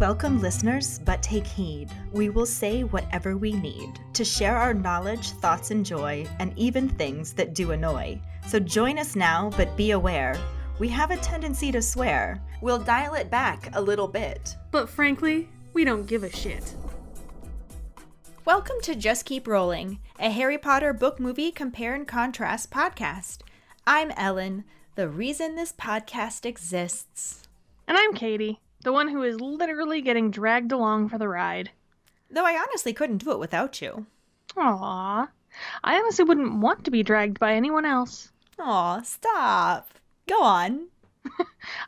Welcome, listeners, but take heed. We will say whatever we need to share our knowledge, thoughts, and joy, and even things that do annoy. So join us now, but be aware. We have a tendency to swear. We'll dial it back a little bit. But frankly, we don't give a shit. Welcome to Just Keep Rowling, a Harry Potter book movie compare and contrast podcast. I'm Ellen, the reason this podcast exists. And I'm Kayde, the one who is literally getting dragged along for the ride. Though I honestly couldn't do it without you. Aww. I honestly wouldn't want to be dragged by anyone else. Aw, stop. Go on.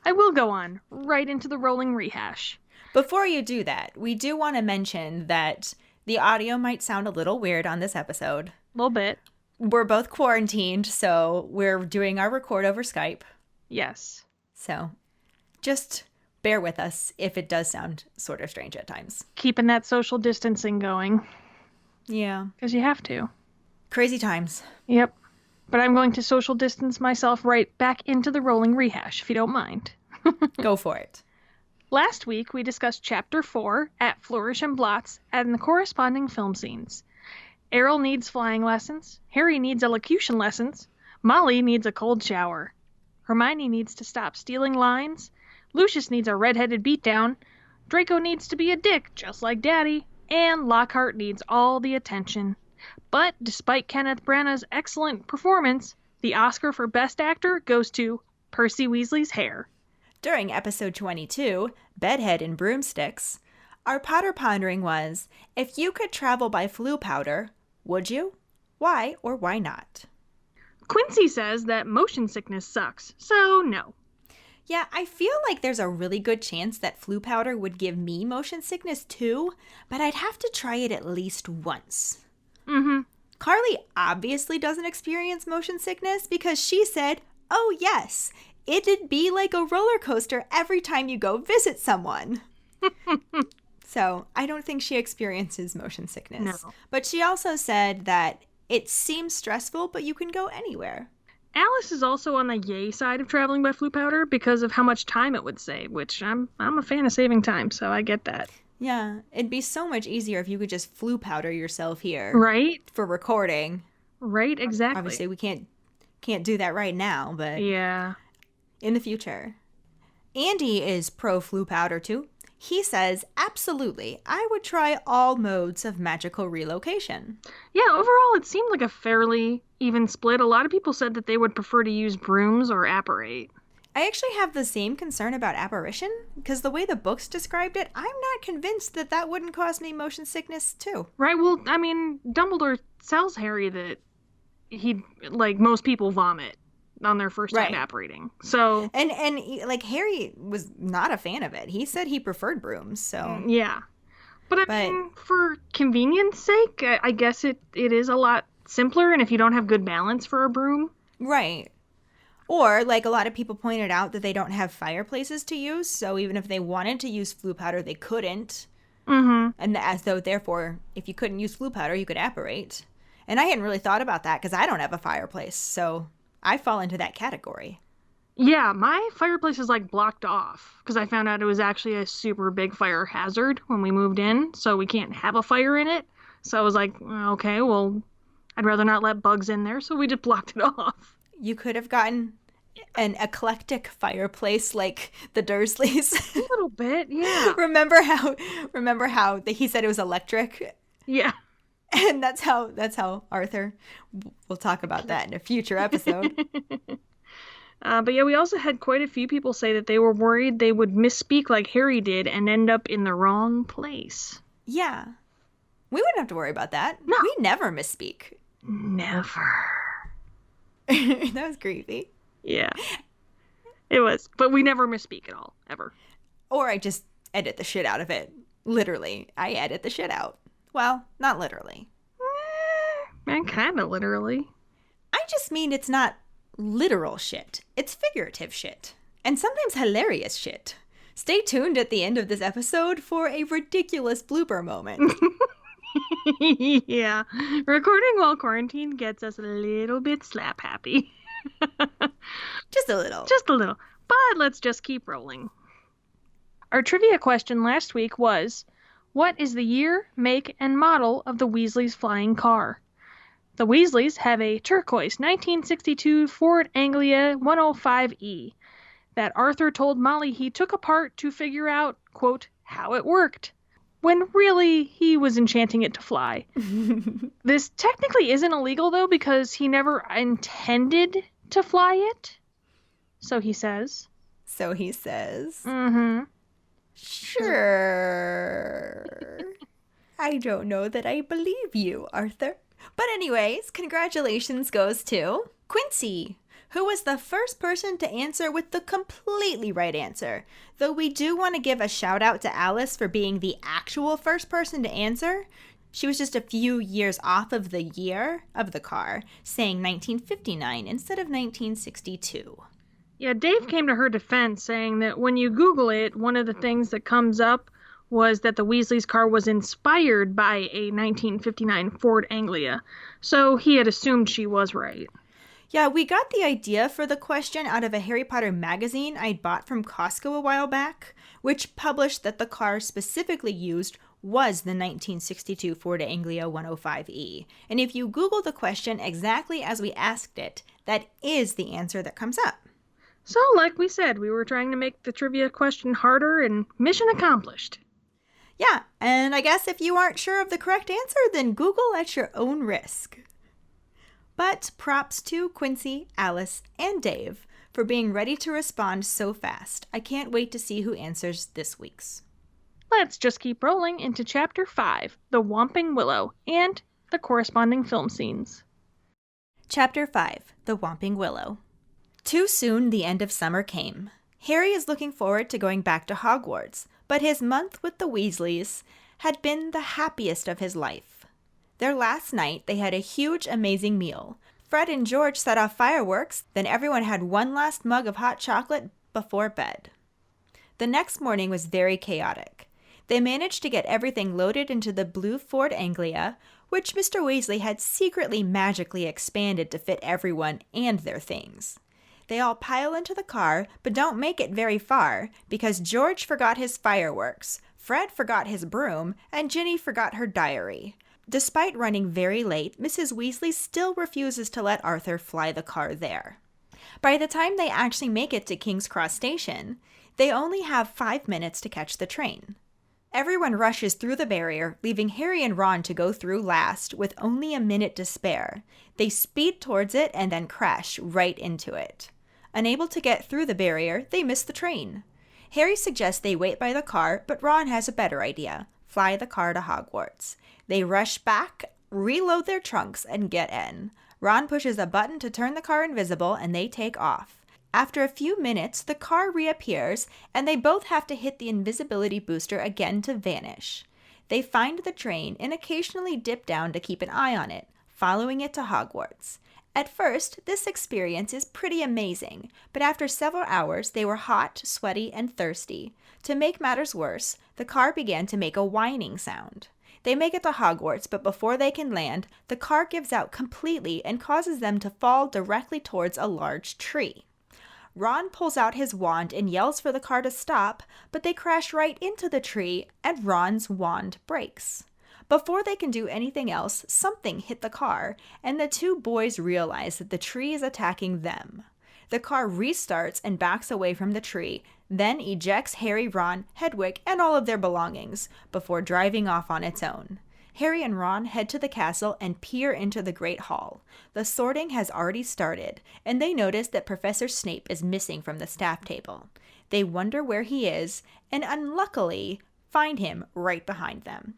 I will go on, right into the rolling rehash. Before you do that, we do want to mention that the audio might sound a little weird on this episode. A little bit. We're both quarantined, so we're doing our record over Skype. Yes. So just bear with us if it does sound sort of strange at times. Keeping that social distancing going. Yeah. Because you have to. Crazy times. Yep. But I'm going to social distance myself right back into the rolling rehash, if you don't mind. Go for it. Last week, we discussed Chapter 4 at Flourish and Blots and the corresponding film scenes. Errol needs flying lessons, Harry needs elocution lessons, Molly needs a cold shower, Hermione needs to stop stealing lines, Lucius needs a red-headed beatdown, Draco needs to be a dick, just like Daddy, and Lockhart needs all the attention. But despite Kenneth Branagh's excellent performance, the Oscar for Best Actor goes to Percy Weasley's hair. During episode 22, Bedhead and Broomsticks, our Potter pondering was, if you could travel by Floo powder, would you? Why or why not? Quincy says that motion sickness sucks, so no. Yeah, I feel like there's a really good chance that Floo powder would give me motion sickness too, but I'd have to try it at least once. Mm-hmm. Karlee obviously doesn't experience motion sickness because she said, oh yes, it'd be like a roller coaster every time you go visit someone. So I don't think she experiences motion sickness. No. But she also said that it seems stressful, but you can go anywhere. Alice is also on the yay side of traveling by Floo powder because of how much time it would save, which I'm a fan of saving time, so I get that. Yeah, it'd be so much easier if you could just Floo powder yourself here. Right? For recording. Right, exactly. Obviously, we can't do that right now, but yeah, in the future. Andy is pro Floo powder too. He says, absolutely, I would try all modes of magical relocation. Yeah, overall, it seemed like a fairly even split. A lot of people said that they would prefer to use brooms or apparate. I actually have the same concern about apparition, because the way the books described it, I'm not convinced that that wouldn't cause me motion sickness too. Right, well, I mean, Dumbledore tells Harry that like, most people vomit on their first time apparating. So and like Harry was not a fan of it. He said he preferred brooms. So yeah, but I mean, for convenience sake, I guess it is a lot simpler. And if you don't have good balance for a broom, right? Or like a lot of people pointed out that they don't have fireplaces to use, so even if they wanted to use Floo powder, they couldn't. Mm-hmm. And as though therefore, if you couldn't use Floo powder, you could apparate. And I hadn't really thought about that because I don't have a fireplace, so I fall into that category. Yeah, my fireplace is like blocked off because I found out it was actually a super big fire hazard when we moved in, so we can't have a fire in it. So I was like, okay, well, I'd rather not let bugs in there, so we just blocked it off. You could have gotten an eclectic fireplace like the Dursleys. A little bit, yeah. Remember how he said it was electric? Yeah. And that's how Arthur, we'll talk about that in a future episode. But yeah, we also had quite a few people say that they were worried they would misspeak like Harry did and end up in the wrong place. Yeah. We wouldn't have to worry about that. No. We never misspeak. Never. That was creepy. Yeah. It was. But we never misspeak at all. Ever. Or I just edit the shit out of it. Literally. I edit the shit out. Well, not literally. And kind of literally. I just mean it's not literal shit. It's figurative shit. And sometimes hilarious shit. Stay tuned at the end of this episode for a ridiculous blooper moment. Yeah. Recording while quarantine gets us a little bit slap happy. Just a little. Just a little. But let's just keep rolling. Our trivia question last week was, what is the year, make, and model of the Weasleys' flying car? The Weasleys have a turquoise 1962 Ford Anglia 105E that Arthur told Molly he took apart to figure out, quote, how it worked, when really he was enchanting it to fly. This technically isn't illegal, though, because he never intended to fly it. So he says. So he says. Mm-hmm. Sure. I don't know that I believe you, Arthur. But anyways, congratulations goes to Quincy, who was the first person to answer with the completely right answer. Though we do want to give a shout out to Alice for being the actual first person to answer. She was just a few years off of the year of the car, saying 1959 instead of 1962. Yeah, Dave came to her defense, saying that when you Google it, one of the things that comes up was that the Weasley's car was inspired by a 1959 Ford Anglia. So he had assumed she was right. Yeah, we got the idea for the question out of a Harry Potter magazine I'd bought from Costco a while back, which published that the car specifically used was the 1962 Ford Anglia 105E. And if you Google the question exactly as we asked it, that is the answer that comes up. So, like we said, we were trying to make the trivia question harder, and mission accomplished. Yeah, and I guess if you aren't sure of the correct answer, then Google at your own risk. But props to Quincy, Alice, and Dave for being ready to respond so fast. I can't wait to see who answers this week's. Let's just keep rolling into Chapter 5, The Whomping Willow, and the corresponding film scenes. Chapter 5, The Whomping Willow. Too soon the end of summer came. Harry is looking forward to going back to Hogwarts, but his month with the Weasleys had been the happiest of his life. Their last night, they had a huge, amazing meal. Fred and George set off fireworks, then everyone had one last mug of hot chocolate before bed. The next morning was very chaotic. They managed to get everything loaded into the blue Ford Anglia, which Mr. Weasley had secretly magically expanded to fit everyone and their things. They all pile into the car, but don't make it very far, because George forgot his fireworks, Fred forgot his broom, and Ginny forgot her diary. Despite running very late, Mrs. Weasley still refuses to let Arthur fly the car there. By the time they actually make it to King's Cross Station, they only have 5 minutes to catch the train. Everyone rushes through the barrier, leaving Harry and Ron to go through last, with only a minute to spare. They speed towards it and then crash right into it. Unable to get through the barrier, they miss the train. Harry suggests they wait by the car, but Ron has a better idea. Fly the car to Hogwarts. They rush back, reload their trunks, and get in. Ron pushes a button to turn the car invisible, and they take off. After a few minutes, the car reappears, and they both have to hit the invisibility booster again to vanish. They find the train and occasionally dip down to keep an eye on it, following it to Hogwarts. At first, this experience is pretty amazing, but after several hours, they were hot, sweaty, and thirsty. To make matters worse, the car began to make a whining sound. They make it to Hogwarts, but before they can land, the car gives out completely and causes them to fall directly towards a large tree. Ron pulls out his wand and yells for the car to stop, but they crash right into the tree, and Ron's wand breaks. Before they can do anything else, something hit the car, and the two boys realize that the tree is attacking them. The car restarts and backs away from the tree, then ejects Harry, Ron, Hedwig, and all of their belongings, before driving off on its own. Harry and Ron head to the castle and peer into the Great Hall. The sorting has already started, and they notice that Professor Snape is missing from the staff table. They wonder where he is, and unluckily find him right behind them.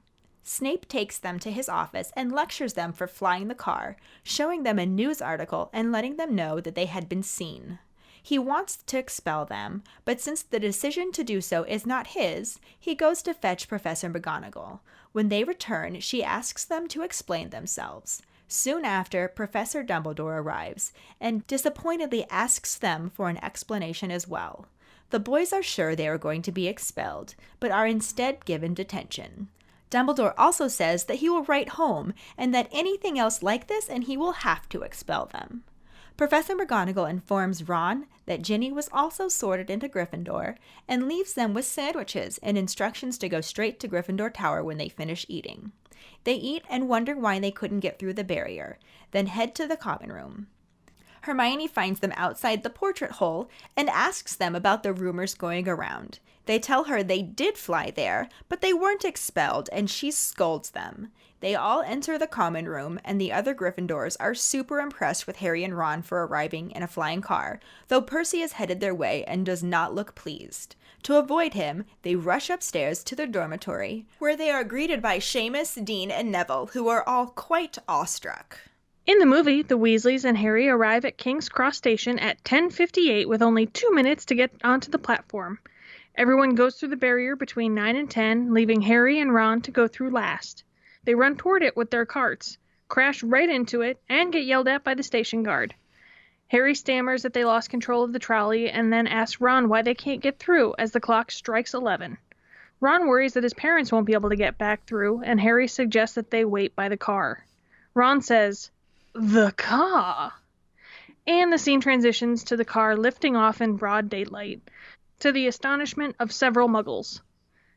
Snape takes them to his office and lectures them for flying the car, showing them a news article and letting them know that they had been seen. He wants to expel them, but since the decision to do so is not his, he goes to fetch Professor McGonagall. When they return, she asks them to explain themselves. Soon after, Professor Dumbledore arrives and disappointedly asks them for an explanation as well. The boys are sure they are going to be expelled, but are instead given detention. Dumbledore also says that he will write home and that anything else like this and he will have to expel them. Professor McGonagall informs Ron that Ginny was also sorted into Gryffindor and leaves them with sandwiches and instructions to go straight to Gryffindor Tower when they finish eating. They eat and wonder why they couldn't get through the barrier, then head to the common room. Hermione finds them outside the portrait hole and asks them about the rumors going around. They tell her they did fly there, but they weren't expelled, and she scolds them. They all enter the common room, and the other Gryffindors are super impressed with Harry and Ron for arriving in a flying car, though Percy is headed their way and does not look pleased. To avoid him, they rush upstairs to their dormitory, where they are greeted by Seamus, Dean, and Neville, who are all quite awestruck. In the movie, the Weasleys and Harry arrive at King's Cross Station at 10:58 with only 2 minutes to get onto the platform. Everyone goes through the barrier between 9 and 10, leaving Harry and Ron to go through last. They run toward it with their carts, crash right into it, and get yelled at by the station guard. Harry stammers that they lost control of the trolley and then asks Ron why they can't get through as the clock strikes 11. Ron worries that his parents won't be able to get back through, and Harry suggests that they wait by the car. Ron says, "The car!" And the scene transitions to the car lifting off in broad daylight, to the astonishment of several Muggles.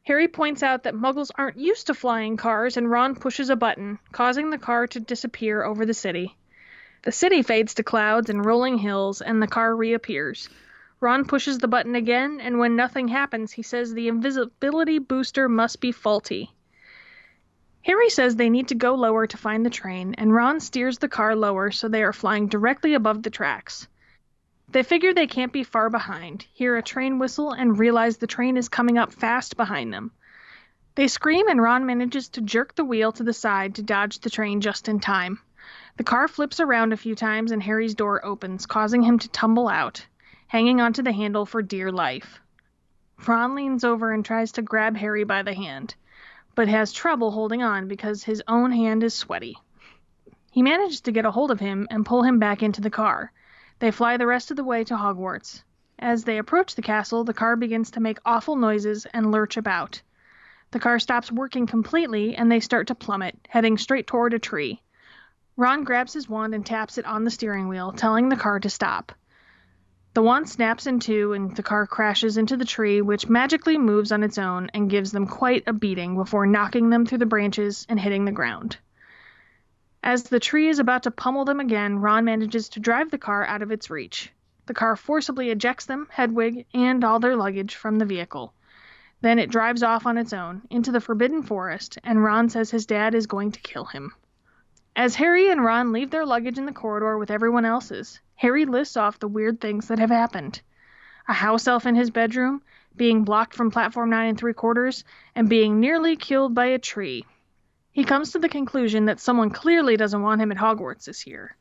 Harry points out that Muggles aren't used to flying cars, and Ron pushes a button, causing the car to disappear over the city. The city fades to clouds and rolling hills, and the car reappears. Ron pushes the button again, and when nothing happens, he says the invisibility booster must be faulty. Harry says they need to go lower to find the train, and Ron steers the car lower so they are flying directly above the tracks. They figure they can't be far behind, hear a train whistle, and realize the train is coming up fast behind them. They scream, and Ron manages to jerk the wheel to the side to dodge the train just in time. The car flips around a few times, and Harry's door opens, causing him to tumble out, hanging onto the handle for dear life. Ron leans over and tries to grab Harry by the hand, but has trouble holding on because his own hand is sweaty. He manages to get a hold of him and pull him back into the car. They fly the rest of the way to Hogwarts. As they approach the castle, the car begins to make awful noises and lurch about. The car stops working completely, and they start to plummet, heading straight toward a tree. Ron grabs his wand and taps it on the steering wheel, telling the car to stop. The wand snaps in two, and the car crashes into the tree, which magically moves on its own and gives them quite a beating before knocking them through the branches and hitting the ground. As the tree is about to pummel them again, Ron manages to drive the car out of its reach. The car forcibly ejects them, Hedwig, and all their luggage from the vehicle. Then it drives off on its own, into the Forbidden Forest, and Ron says his dad is going to kill him. As Harry and Ron leave their luggage in the corridor with everyone else's, Harry lists off the weird things that have happened. A house elf in his bedroom, being blocked from platform 9 3/4, and being nearly killed by a tree. He comes to the conclusion that someone clearly doesn't want him at Hogwarts this year.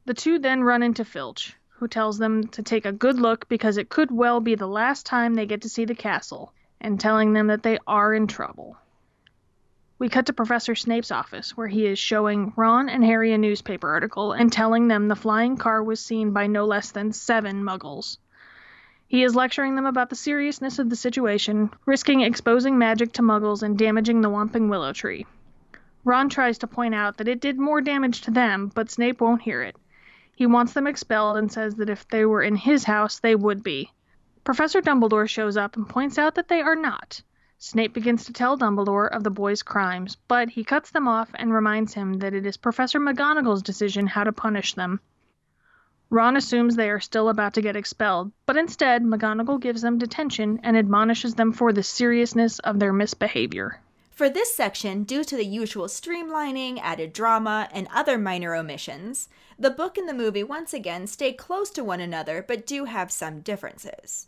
The two then run into Filch, who tells them to take a good look because it could well be the last time they get to see the castle, and telling them that they are in trouble. We cut to Professor Snape's office, where he is showing Ron and Harry a newspaper article and telling them the flying car was seen by no less than 7 Muggles. He is lecturing them about the seriousness of the situation, risking exposing magic to Muggles and damaging the Whomping Willow tree. Ron tries to point out that it did more damage to them, but Snape won't hear it. He wants them expelled and says that if they were in his house, they would be. Professor Dumbledore shows up and points out that they are not. Snape begins to tell Dumbledore of the boys' crimes, but he cuts them off and reminds him that it is Professor McGonagall's decision how to punish them. Ron assumes they are still about to get expelled, but instead McGonagall gives them detention and admonishes them for the seriousness of their misbehavior. For this section, due to the usual streamlining, added drama, and other minor omissions, the book and the movie once again stay close to one another but do have some differences.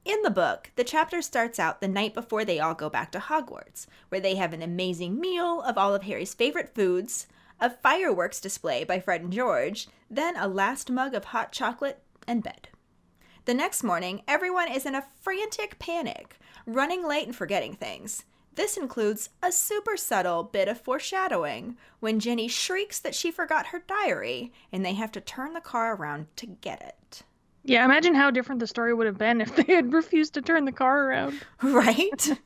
In the book, the chapter starts out the night before they all go back to Hogwarts, where they have an amazing meal of all of Harry's favorite foods, a fireworks display by Fred and George, then a last mug of hot chocolate, and bed. The next morning, everyone is in a frantic panic, running late and forgetting things. This includes a super subtle bit of foreshadowing when Ginny shrieks that she forgot her diary, and they have to turn the car around to get it. Yeah, imagine how different the story would have been if they had refused to turn the car around. Right?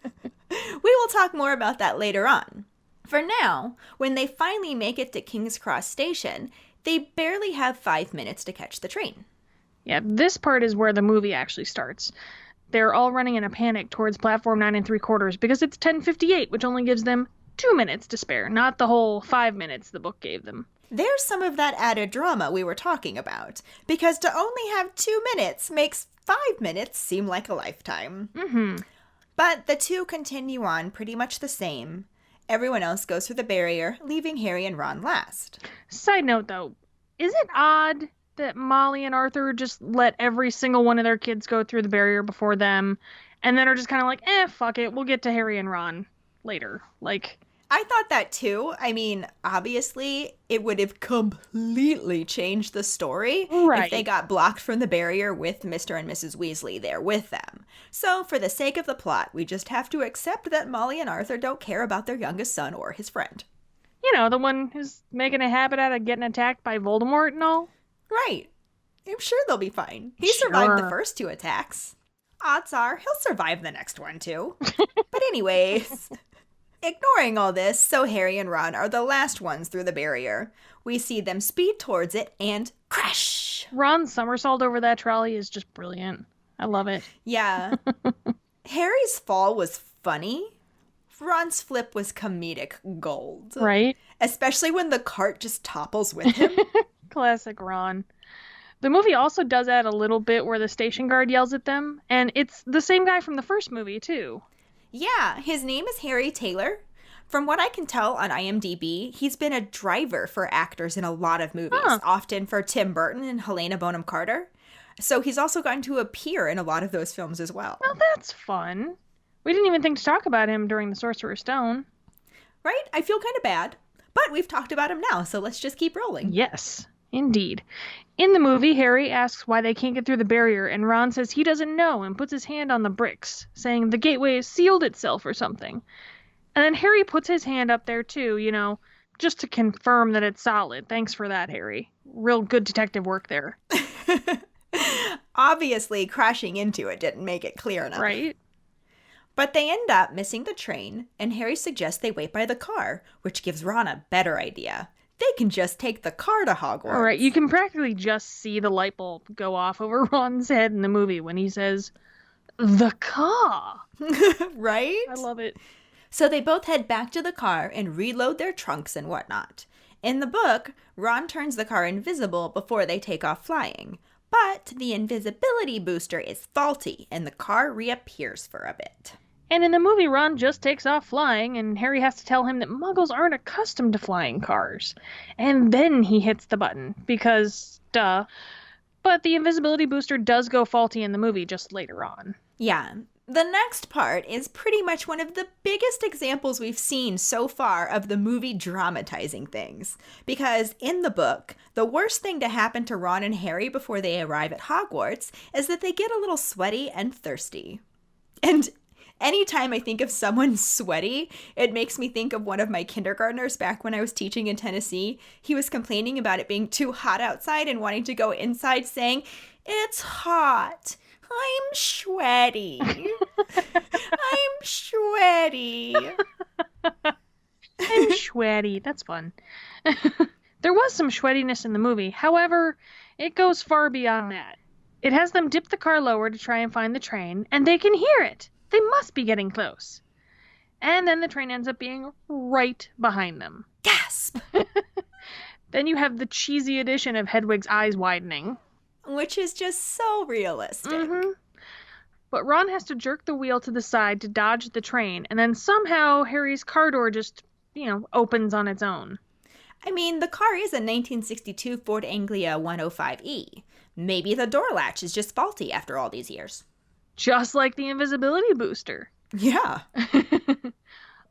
We will talk more about that later on. For now, when they finally make it to King's Cross Station, They barely have 5 minutes to catch the train. Yeah, this part is where the movie actually starts. They're all running in a panic towards platform 9 3/4 because it's 10:58, which only gives them 2 minutes to spare, not the whole 5 minutes the book gave them. There's some of that added drama we were talking about, because to only have 2 minutes makes 5 minutes seem like a lifetime. Mm-hmm. But the two continue on pretty much the same. Everyone else goes through the barrier, leaving Harry and Ron last. Side note, though, is it odd that Molly and Arthur just let every single one of their kids go through the barrier before them, and then are just kind of like, fuck it, we'll get to Harry and Ron later? Like, I thought that too. I mean, obviously, it would have completely changed the story if they got blocked from the barrier with Mr. and Mrs. Weasley there with them. So, for the sake of the plot, we just have to accept that Molly and Arthur don't care about their youngest son or his friend. You know, the one who's making a habit out of getting attacked by Voldemort and all. Right. I'm sure they'll be fine. He survived the first 2 attacks. Odds are he'll survive the next one too. But anyways... Ignoring all this, so Harry and Ron are the last ones through the barrier. We see them speed towards it and crash! Ron's somersault over that trolley is just brilliant. I love it. Yeah. Harry's fall was funny. Ron's flip was comedic gold. Right? Especially when the cart just topples with him. Classic Ron. The movie also does add a little bit where the station guard yells at them, and it's the same guy from the first movie, too. Yeah, his name is Harry Taylor. From what I can tell on IMDb, he's been a driver for actors in a lot of movies, often for Tim Burton and Helena Bonham Carter. So he's also gotten to appear in a lot of those films as well. Well, that's fun. We didn't even think to talk about him during The Sorcerer's Stone. Right? I feel kind of bad. But we've talked about him now, so let's just keep rolling. Yes, indeed. In the movie, Harry asks why they can't get through the barrier, and Ron says he doesn't know and puts his hand on the bricks, saying the gateway has sealed itself or something. And then Harry puts his hand up there too, you know, just to confirm that it's solid. Thanks for that, Harry. Real good detective work there. Obviously, crashing into it didn't make it clear enough. Right? But they end up missing the train, and Harry suggests they wait by the car, which gives Ron a better idea. They can just take the car to Hogwarts. All right, you can practically just see the light bulb go off over Ron's head in the movie when he says, the car. Right? I love it. So they both head back to the car and reload their trunks and whatnot. In the book, Ron turns the car invisible before they take off flying. But the invisibility booster is faulty, and the car reappears for a bit. And in the movie, Ron just takes off flying, and Harry has to tell him that Muggles aren't accustomed to flying cars. And then he hits the button, because, duh. But the invisibility booster does go faulty in the movie just later on. Yeah. The next part is pretty much one of the biggest examples we've seen so far of the movie dramatizing things. Because in the book, the worst thing to happen to Ron and Harry before they arrive at Hogwarts is that they get a little sweaty and thirsty. And anytime I think of someone sweaty, it makes me think of one of my kindergartners back when I was teaching in Tennessee. He was complaining about it being too hot outside and wanting to go inside saying, "It's hot. I'm sweaty. I'm sweaty." I'm Schweaty. That's fun. There was some Schweatiness in the movie. However, it goes far beyond that. It has them dip the car lower to try and find the train, and they can hear it. They must be getting close. And then the train ends up being right behind them. Gasp! Then you have the cheesy addition of Hedwig's eyes widening. Which is just so realistic. Mm-hmm. But Ron has to jerk the wheel to the side to dodge the train, and then somehow Harry's car door just, opens on its own. I mean, the car is a 1962 Ford Anglia 105E. Maybe the door latch is just faulty after all these years. Just like the invisibility booster. Yeah.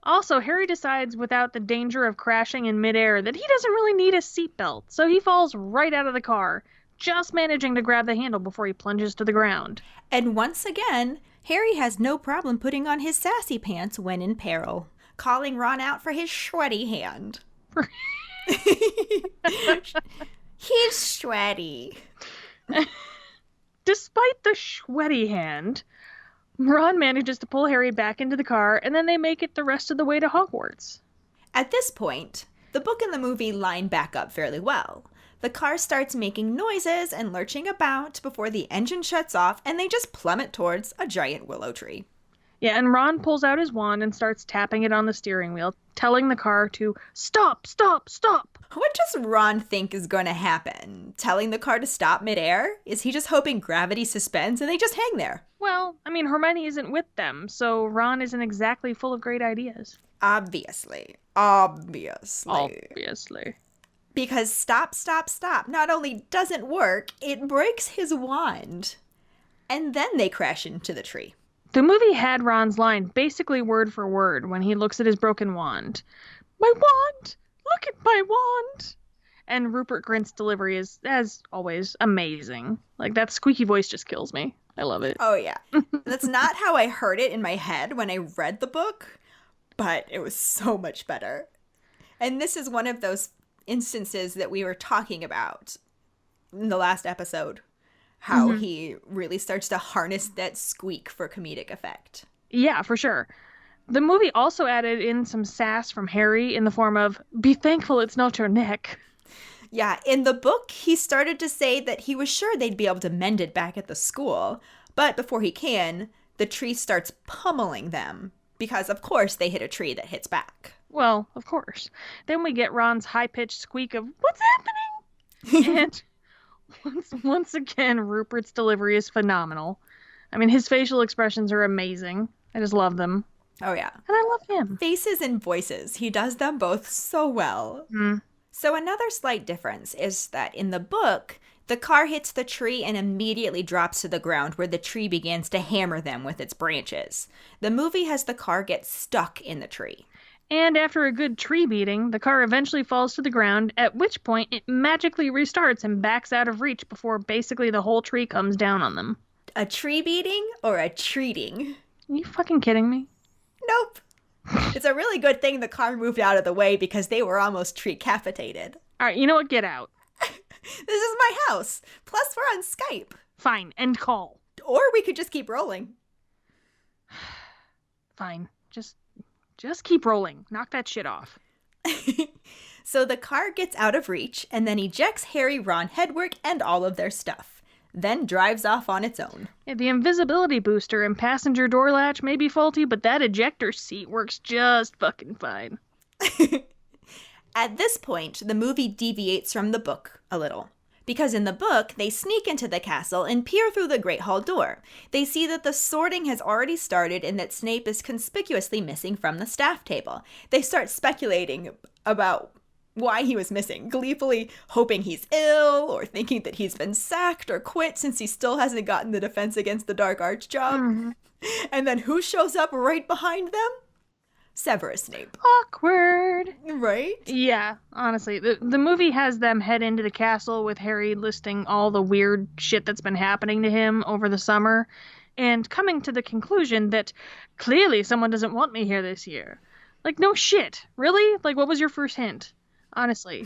Also, Harry decides without the danger of crashing in midair that he doesn't really need a seatbelt, so he falls right out of the car, just managing to grab the handle before he plunges to the ground. And once again, Harry has no problem putting on his sassy pants when in peril, calling Ron out for his sweaty hand. He's sweaty. Despite the sweaty hand, Ron manages to pull Harry back into the car, and then they make it the rest of the way to Hogwarts. At this point, the book and the movie line back up fairly well. The car starts making noises and lurching about before the engine shuts off and they just plummet towards a giant willow tree. Yeah, and Ron pulls out his wand and starts tapping it on the steering wheel, telling the car to stop, stop, stop. What does Ron think is going to happen? Telling the car to stop midair? Is he just hoping gravity suspends and they just hang there? Well, I mean, Hermione isn't with them, so Ron isn't exactly full of great ideas. Obviously. Because stop, stop, stop not only doesn't work, it breaks his wand. And then they crash into the tree. The movie had Ron's line basically word for word when he looks at his broken wand. My wand! Look at my wand! And Rupert Grint's delivery is, as always, amazing. Like, that squeaky voice just kills me. I love it. Oh, yeah. That's not how I heard it in my head when I read the book, but it was so much better. And this is one of those instances that we were talking about in the last episode. How he really starts to harness that squeak for comedic effect. Yeah, for sure. The movie also added in some sass from Harry in the form of, be thankful it's not your neck. Yeah, in the book, he started to say that he was sure they'd be able to mend it back at the school. But before he can, the tree starts pummeling them. Because, of course, they hit a tree that hits back. Well, of course. Then we get Ron's high-pitched squeak of, what's happening? And once again, Rupert's delivery is phenomenal. I mean, his facial expressions are amazing. I just love them. Oh, yeah. And I love him. Faces and voices. He does them both so well. So another slight difference is that in the book, the car hits the tree and immediately drops to the ground where the tree begins to hammer them with its branches. The movie has the car get stuck in the tree. And after a good tree beating, the car eventually falls to the ground, at which point it magically restarts and backs out of reach before basically the whole tree comes down on them. A tree beating or a treating? Are you fucking kidding me? Nope. It's a really good thing the car moved out of the way because they were almost tree-capitated. All right, you know what? Get out. This is my house. Plus, we're on Skype. Fine, end call. Or we could just keep rolling. Fine, just keep rolling. Knock that shit off. So the car gets out of reach and then ejects Harry, Ron, Hedwig, and all of their stuff. Then drives off on its own. Yeah, the invisibility booster and passenger door latch may be faulty, but that ejector seat works just fucking fine. At this point, the movie deviates from the book a little. Because in the book, they sneak into the castle and peer through the Great Hall door. They see that the sorting has already started and that Snape is conspicuously missing from the staff table. They start speculating about why he was missing, gleefully hoping he's ill or thinking that he's been sacked or quit since he still hasn't gotten the Defense Against the Dark Arts job. And then who shows up right behind them? Severus Snape. Awkward. Right? Yeah, honestly. The movie has them head into the castle with Harry listing all the weird shit that's been happening to him over the summer and coming to the conclusion that clearly someone doesn't want me here this year. Like, no shit. Really? Like, what was your first hint? Honestly.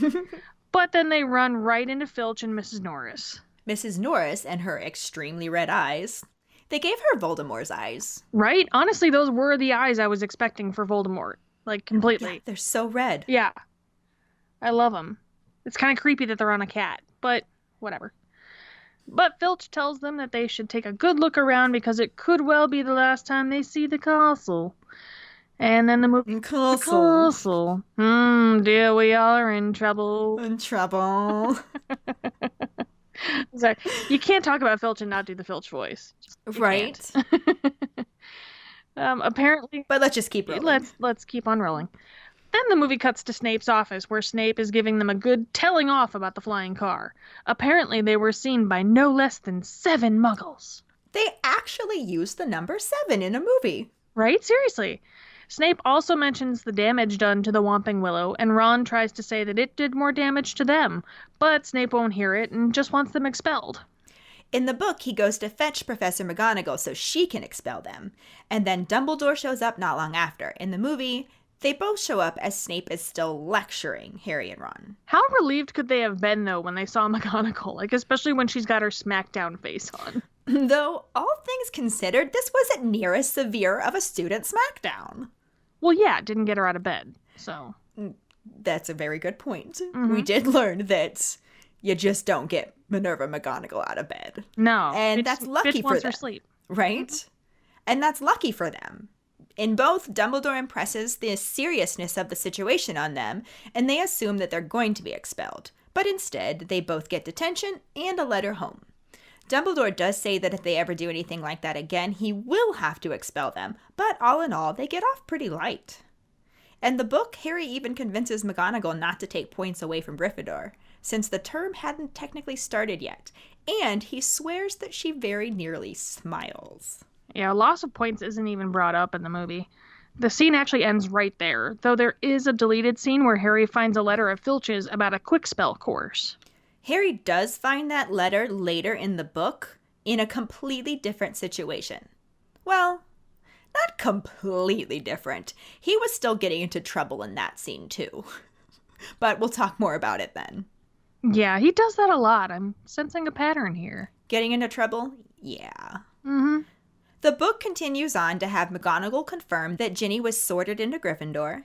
But then they run right into Filch and Mrs. Norris. Mrs. Norris and her extremely red eyes. They gave her Voldemort's eyes. Right? Honestly, those were the eyes I was expecting for Voldemort. Like, completely. Yeah, they're so red. Yeah. I love them. It's kind of creepy that they're on a cat, but whatever. But Filch tells them that they should take a good look around because it could well be the last time they see the castle. And then the movie... Castle. Dear, we all are in trouble. In trouble. Sorry. You can't talk about Filch and not do the Filch voice. Right. Apparently... But let's just keep rolling. Let's keep on rolling. Then the movie cuts to Snape's office, where Snape is giving them a good telling off about the flying car. Apparently they were seen by no less than 7 muggles. They actually used the number 7 in a movie. Right? Seriously. Snape also mentions the damage done to the Whomping Willow, and Ron tries to say that it did more damage to them, but Snape won't hear it and just wants them expelled. In the book, he goes to fetch Professor McGonagall so she can expel them, and then Dumbledore shows up not long after. In the movie, they both show up as Snape is still lecturing Harry and Ron. How relieved could they have been, though, when they saw McGonagall, like, especially when she's got her smackdown face on? Though, all things considered, this wasn't near as severe of a student smackdown. Well, yeah, it didn't get her out of bed, so... That's a very good point. We did learn that you just don't get Minerva McGonagall out of bed. No. And that's lucky for them. Her sleep. Right? Mm-hmm. And that's lucky for them. In both, Dumbledore impresses the seriousness of the situation on them, and they assume that they're going to be expelled. But instead, they both get detention and a letter home. Dumbledore does say that if they ever do anything like that again, he will have to expel them, but all in all, they get off pretty light. In the book, Harry even convinces McGonagall not to take points away from Gryffindor, since the term hadn't technically started yet, and he swears that she very nearly smiles. Yeah, loss of points isn't even brought up in the movie. The scene actually ends right there, though there is a deleted scene where Harry finds a letter of Filch's about a quickspell course. Harry does find that letter later in the book in a completely different situation. Well, not completely different. He was still getting into trouble in that scene too. But we'll talk more about it then. Yeah, he does that a lot. I'm sensing a pattern here. Getting into trouble? Yeah. Mm-hmm. The book continues on to have McGonagall confirm that Ginny was sorted into Gryffindor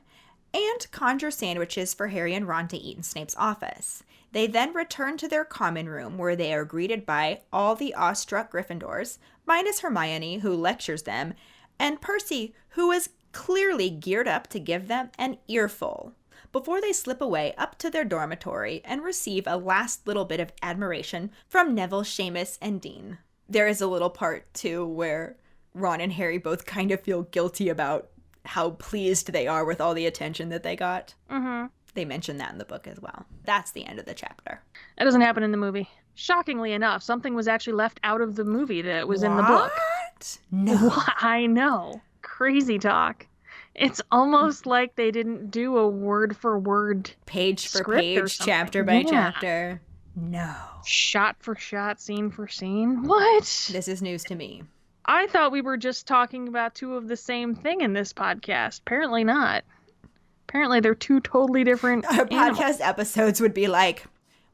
and conjure sandwiches for Harry and Ron to eat in Snape's office. They then return to their common room where they are greeted by all the awestruck Gryffindors, minus Hermione, who lectures them, and Percy, who is clearly geared up to give them an earful, before they slip away up to their dormitory and receive a last little bit of admiration from Neville, Seamus, and Dean. There is a little part, too, where Ron and Harry both kind of feel guilty about how pleased they are with all the attention that they got. Mm-hmm. They mention that in the book as well. That's the end of the chapter. That doesn't happen in the movie. Shockingly enough, something was actually left out of the movie that was in the book. What? No. I know. Crazy talk. It's almost like they didn't do a word-for-word page for page, chapter by chapter. No. Shot for shot, scene for scene. What? This is news to me. I thought we were just talking about two of the same thing in this podcast. Apparently not. Apparently they're two totally different Our podcast episodes would be like,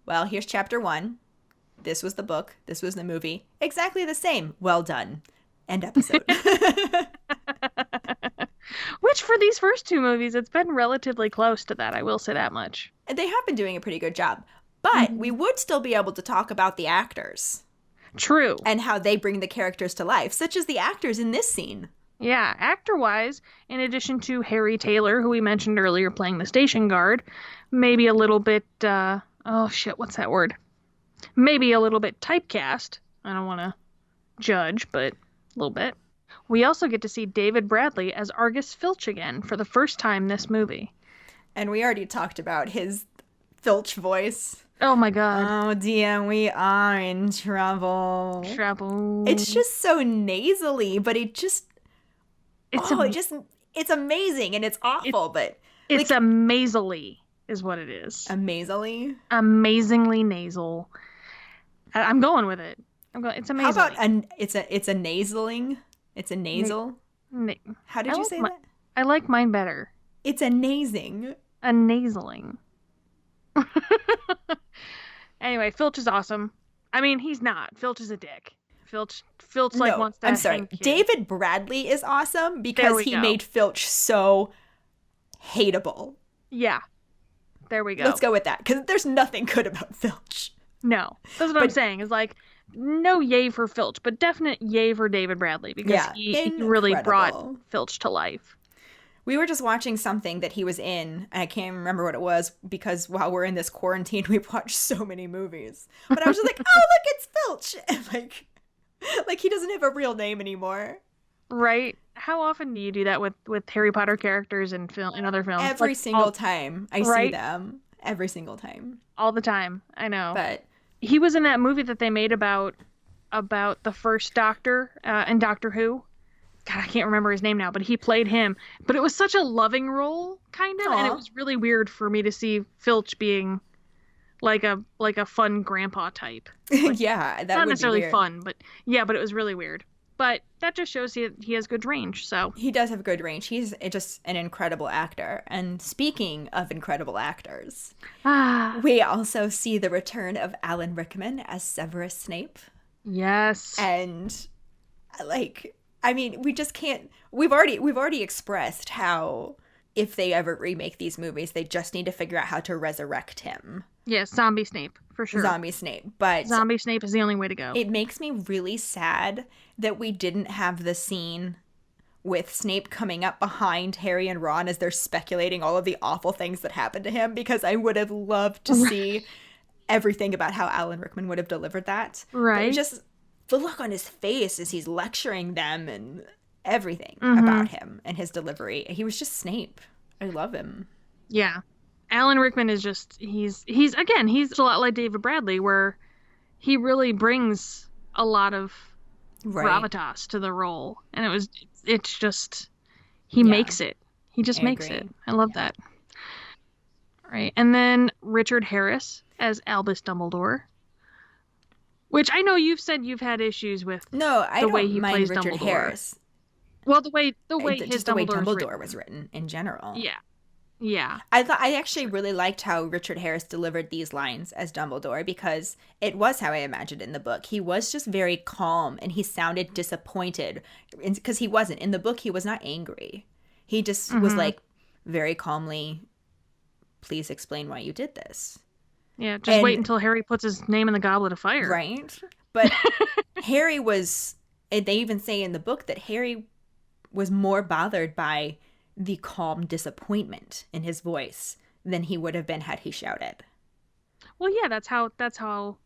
well, here's chapter 1. This was the book. This was the movie. Exactly the same. Well done. End episode. Which for these first two movies, it's been relatively close to that. I will say that much. They have been doing a pretty good job. But we would still be able to talk about the actors. True. And how they bring the characters to life, such as the actors in this scene. Yeah, actor-wise, in addition to Harry Taylor, who we mentioned earlier playing the station guard, maybe a little bit, what's that word? Maybe a little bit typecast. I don't want to judge, but a little bit. We also get to see David Bradley as Argus Filch again for the first time this movie. And we already talked about his Filch voice. Oh my god. Oh dear, we are in trouble. Trouble. It's just so nasally, but it's amazing and it's awful, but it's amazingly is what it is. Amazingly? Amazingly nasal. I'm going with it. It's amazing. How about it's a nasaling? It's a nasal? How did you say that? I like mine better. It's a nasing. A nasaling. Anyway, Filch is awesome. I mean, he's not. Filch is a dick. Filch wants to. I'm sorry. David Bradley is awesome because he made Filch so hateable. Yeah. There we go. Let's go with that because there's nothing good about Filch. No, that's what I'm saying. Is like no yay for Filch, but definite yay for David Bradley because he really brought Filch to life. We were just watching something that he was in, and I can't remember what it was, because while we're in this quarantine, we've watched so many movies. But I was just like, oh, look, it's Filch! And like he doesn't have a real name anymore. Right? How often do you do that with Harry Potter characters in other films? Every single time I see them. Every single time. All the time. I know. But he was in that movie that they made about the first Doctor in Doctor Who. God, I can't remember his name now, but he played him. But it was such a loving role, kind of, and it was really weird for me to see Filch being like a fun grandpa type. Like, yeah, that not would necessarily be weird. Fun, but but it was really weird. But that just shows he has good range. So he does have good range. He's just an incredible actor. And speaking of incredible actors, we also see the return of Alan Rickman as Severus Snape. Yes, and I mean, we just can't. We've already expressed how if they ever remake these movies, they just need to figure out how to resurrect him. Yes, zombie Snape, for sure. Zombie Snape. But zombie Snape is the only way to go. It makes me really sad that we didn't have the scene with Snape coming up behind Harry and Ron as they're speculating all of the awful things that happened to him, because I would have loved to see everything about how Alan Rickman would have delivered that. Right. But just the look on his face as he's lecturing them and everything about him and his delivery. He was just Snape. I love him. Yeah. Alan Rickman is just, he's a lot like David Bradley, where he really brings a lot of gravitas to the role. And it's just, he makes it. He just makes it. I love that. Right. And then Richard Harris as Albus Dumbledore, which I know you've said you've had issues with. No, I the don't way he mind plays Richard Dumbledore. Harris. Well, the way just the way Dumbledore was written in general. Yeah. Yeah. I actually really liked how Richard Harris delivered these lines as Dumbledore, because it was how I imagined in the book. He was just very calm and he sounded disappointed, because he wasn't. In the book, he was not angry. He just was like very calmly, please explain why you did this. Yeah, just wait until Harry puts his name in the goblet of fire. Right? But Harry was, and they even say in the book that Harry was more bothered by the calm disappointment in his voice than he would have been had he shouted. Well, yeah, that's how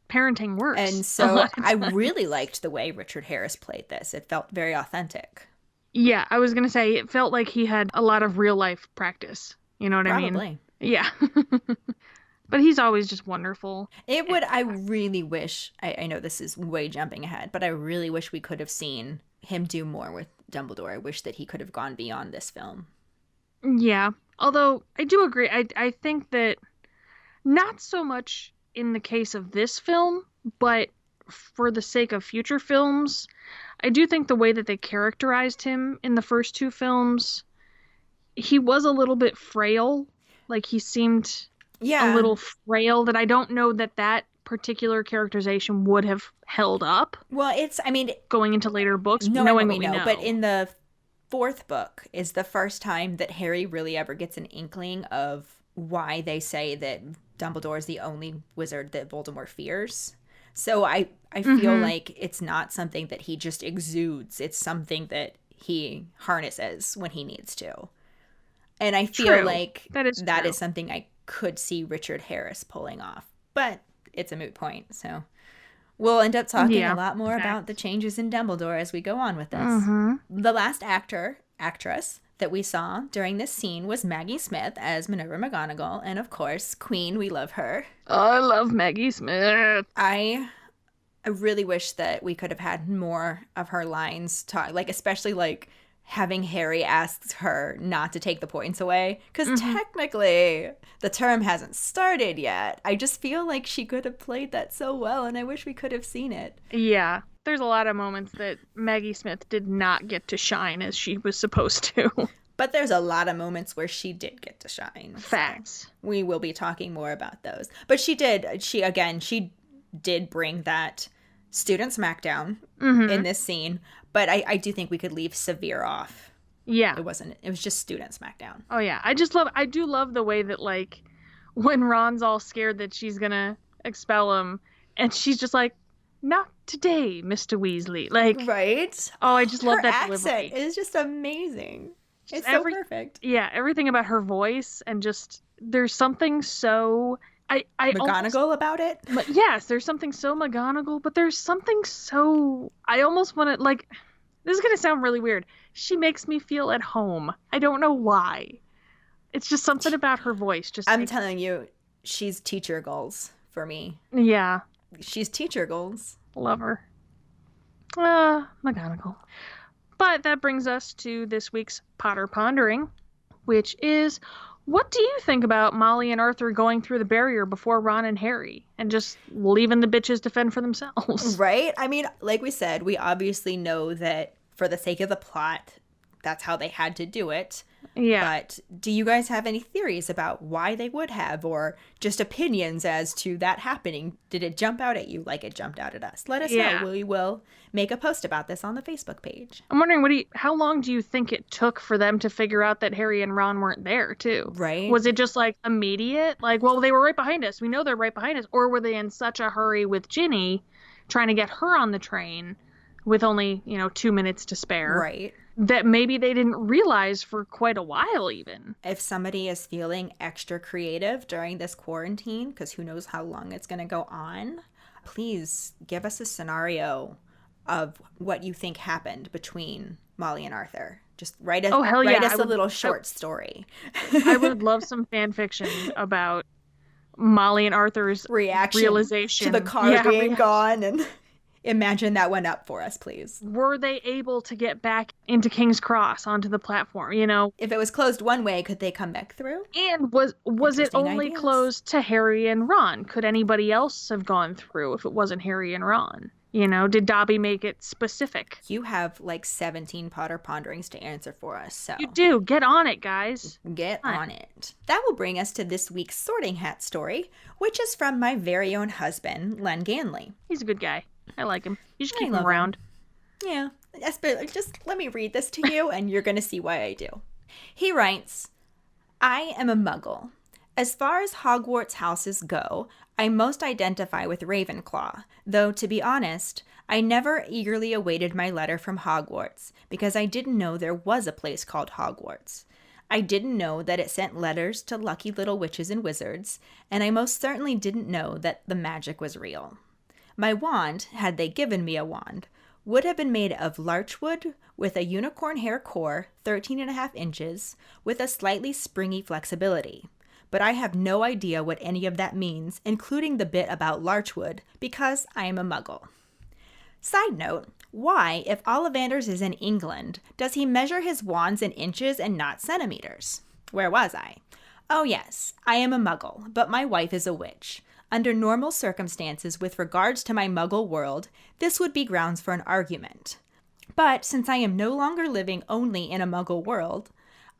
parenting works. And so I really liked the way Richard Harris played this. It felt very authentic. Yeah, I was going to say, it felt like he had a lot of real life practice. You know what I mean? Probably. Yeah. But he's always just wonderful. I really wish, I know this is way jumping ahead, but I really wish we could have seen him do more with Dumbledore. I wish that he could have gone beyond this film. Yeah. Although I do agree. I think that not so much in the case of this film, but for the sake of future films, I do think the way that they characterized him in the first two films, he was a little bit frail. Like, he seemed a little frail, that I don't know that particular characterization would have held up. Well, going into later books, knowing what we know. But in the fourth book is the first time that Harry really ever gets an inkling of why they say that Dumbledore is the only wizard that Voldemort fears. So I feel like it's not something that he just exudes. It's something that he harnesses when he needs to. And I feel like that is something I could see Richard Harris pulling off. But it's a moot point, so we'll end up talking a lot more about the changes in Dumbledore as we go on with this. The last actress that we saw during this scene was Maggie Smith as Minerva McGonagall, and of course, Queen, we love her. I love Maggie Smith. I really wish that we could have had more of her lines talk, like especially like having Harry ask her not to take the points away, because technically the term hasn't started yet. I just feel like she could have played that so well, and I wish we could have seen it. Yeah, there's a lot of moments that Maggie Smith did not get to shine as she was supposed to. But there's a lot of moments where she did get to shine. Facts. So we will be talking more about those. But she did bring that student smackdown in this scene. But I do think we could leave severe off. Yeah. It was just student smackdown. Oh yeah. I do love the way that, like, when Ron's all scared that she's gonna expel him, and she's just like, not today, Mr. Weasley. Like, right? Oh, I just love her that accent delivery. is just amazing. It's so perfect. Yeah, everything about her voice, and just there's something so McGonagall about it? Yes, there's something so McGonagall, but there's something so, I almost want to, like, this is going to sound really weird. She makes me feel at home. I don't know why. It's just something about her voice. I'm telling you, she's teacher goals for me. Yeah. She's teacher goals. Love her. McGonagall. But that brings us to this week's Potter Pondering, which is, what do you think about Molly and Arthur going through the barrier before Ron and Harry and just leaving the bitches to fend for themselves? Right? I mean, like we said, we obviously know that for the sake of the plot, that's how they had to do it. Yeah. But do you guys have any theories about why they would have, or just opinions as to that happening? Did it jump out at you like it jumped out at us? Let us know. We will make a post about this on the Facebook page. I'm wondering, how long do you think it took for them to figure out that Harry and Ron weren't there, too? Right. Was it just, like, immediate? Like, well, they were right behind us. We know they're right behind us. Or were they in such a hurry with Ginny, trying to get her on the train with only, 2 minutes to spare? Right. That maybe they didn't realize for quite a while, even. If somebody is feeling extra creative during this quarantine, because who knows how long it's going to go on, please give us a scenario of what you think happened between Molly and Arthur. Just write us a little short story. I would love some fan fiction about Molly and Arthur's realization to the car being gone, and imagine that one up for us, please. Were they able to get back into King's Cross onto the platform, If it was closed one way, could they come back through? And was it only closed to Harry and Ron? Could anybody else have gone through if it wasn't Harry and Ron? Did Dobby make it specific? You have like 17 Potter Ponderings to answer for us, so. You do. Get on it, guys. Get on it. That will bring us to this week's Sorting Hat story, which is from my very own husband, Len Ganley. He's a good guy. I like him. You should keep him around. Yeah. Just let me read this to you, and you're going to see why I do. He writes, I am a muggle. As far as Hogwarts houses go, I most identify with Ravenclaw, though, to be honest, I never eagerly awaited my letter from Hogwarts, because I didn't know there was a place called Hogwarts. I didn't know that it sent letters to lucky little witches and wizards, and I most certainly didn't know that the magic was real. My wand, had they given me a wand, would have been made of larchwood with a unicorn hair core, 13.5 inches, with a slightly springy flexibility. But I have no idea what any of that means, including the bit about larchwood, because I am a muggle. Side note, why, if Ollivanders is in England, does he measure his wands in inches and not centimeters? Where was I? Oh yes, I am a muggle, but my wife is a witch. Under normal circumstances with regards to my muggle world, this would be grounds for an argument. But since I am no longer living only in a muggle world,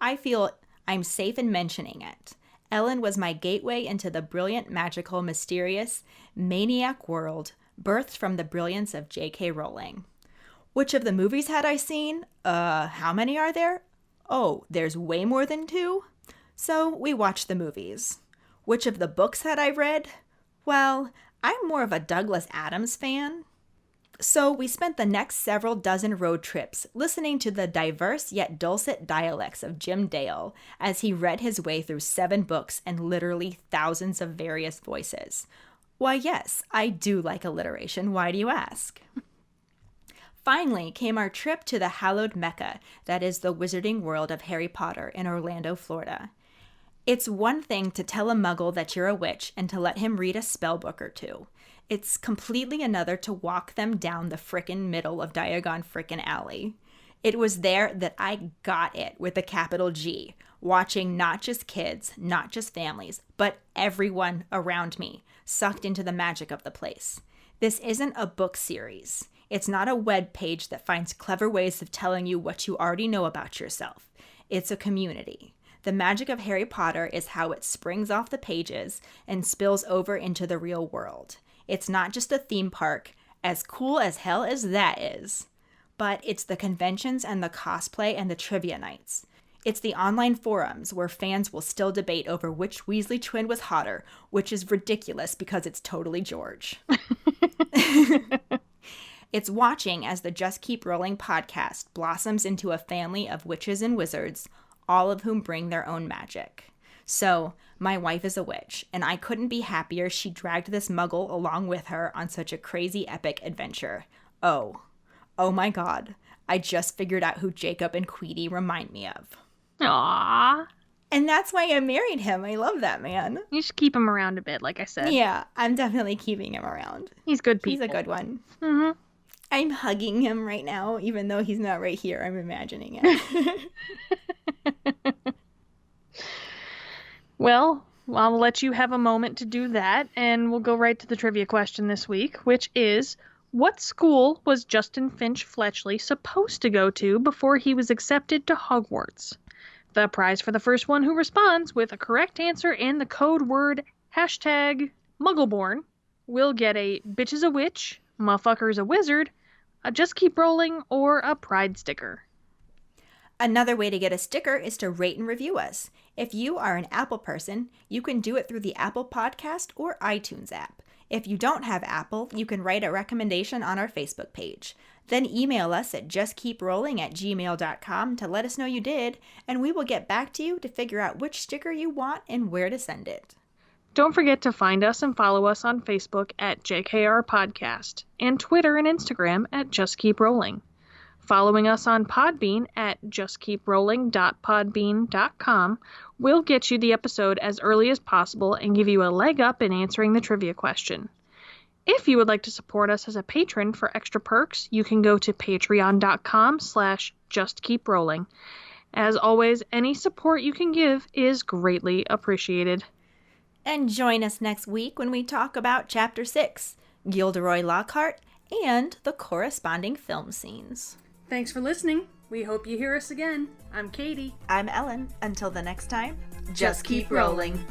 I feel I'm safe in mentioning it. Ellen was my gateway into the brilliant, magical, mysterious, maniac world birthed from the brilliance of J.K. Rowling. Which of the movies had I seen? How many are there? Oh, there's way more than 2? So we watched the movies. Which of the books had I read? Well, I'm more of a Douglas Adams fan. So we spent the next several dozen road trips listening to the diverse yet dulcet dialects of Jim Dale as he read his way through 7 books and literally thousands of various voices. Why, yes, I do like alliteration. Why do you ask? Finally came our trip to the hallowed Mecca that is the wizarding world of Harry Potter in Orlando, Florida. It's one thing to tell a muggle that you're a witch and to let him read a spell book or 2. It's completely another to walk them down the frickin' middle of Diagon frickin' Alley. It was there that I got it with a capital G, watching not just kids, not just families, but everyone around me, sucked into the magic of the place. This isn't a book series. It's not a web page that finds clever ways of telling you what you already know about yourself. It's a community. The magic of Harry Potter is how it springs off the pages and spills over into the real world. It's not just a theme park, as cool as hell as that is, but it's the conventions and the cosplay and the trivia nights. It's the online forums where fans will still debate over which Weasley twin was hotter, which is ridiculous because it's totally George. It's watching as the Just Keep Rowling podcast blossoms into a family of witches and wizards, all of whom bring their own magic. So, my wife is a witch, and I couldn't be happier she dragged this muggle along with her on such a crazy epic adventure. Oh my god, I just figured out who Jacob and Queenie remind me of. Aww. And that's why I married him. I love that man. You should keep him around a bit, like I said. Yeah, I'm definitely keeping him around. He's good people. He's a good one. Mm-hmm. I'm hugging him right now, even though he's not right here. I'm imagining it. Well, I'll let you have a moment to do that, and we'll go right to the trivia question this week, which is, what school was Justin Finch Fletchley supposed to go to before he was accepted to Hogwarts? The prize for the first one who responds with a correct answer and the code word #Muggleborn will get a Bitch is a Witch, Motherfucker's a Wizard, a Just Keep Rolling, or a Pride sticker. Another way to get a sticker is to rate and review us. If you are an Apple person, you can do it through the Apple Podcast or iTunes app. If you don't have Apple, you can write a recommendation on our Facebook page. Then email us at justkeeprolling@gmail.com to let us know you did, and we will get back to you to figure out which sticker you want and where to send it. Don't forget to find us and follow us on Facebook at JKR Podcast and Twitter and Instagram at Just Keep Rolling. Following us on Podbean at justkeeprolling.podbean.com will get you the episode as early as possible and give you a leg up in answering the trivia question. If you would like to support us as a patron for extra perks, you can go to patreon.com/justkeeprolling. As always, any support you can give is greatly appreciated. And join us next week when we talk about Chapter 6, Gilderoy Lockhart, and the corresponding film scenes. Thanks for listening. We hope you hear us again. I'm Kayde. I'm Ellen. Until the next time, just keep rolling.